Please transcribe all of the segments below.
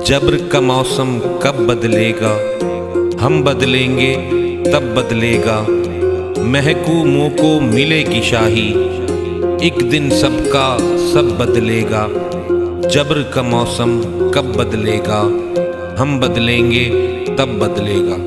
जब्र का मौसम कब बदलेगा, हम बदलेंगे तब बदलेगा। महकू मुँह को मिलेगी शाही, एक दिन सबका सब बदलेगा। जब्र का मौसम कब बदलेगा, हम बदलेंगे तब बदलेगा।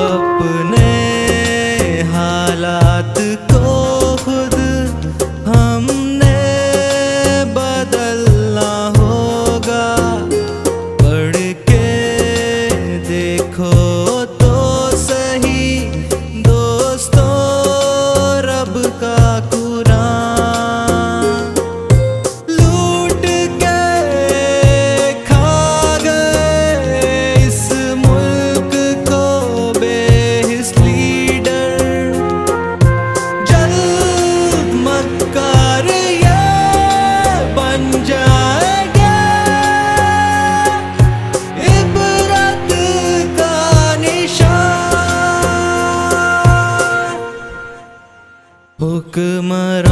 अपने हालात को खुद हमने बदलना होगा। पढ़ के देखो तो सही दोस्तों रब का कुरान। लूट के खा गए इस मुल्क को बेहिस लीडर। जल्द मक्कार ये बन जाएंगे इबरत का निशान। हुक्मरान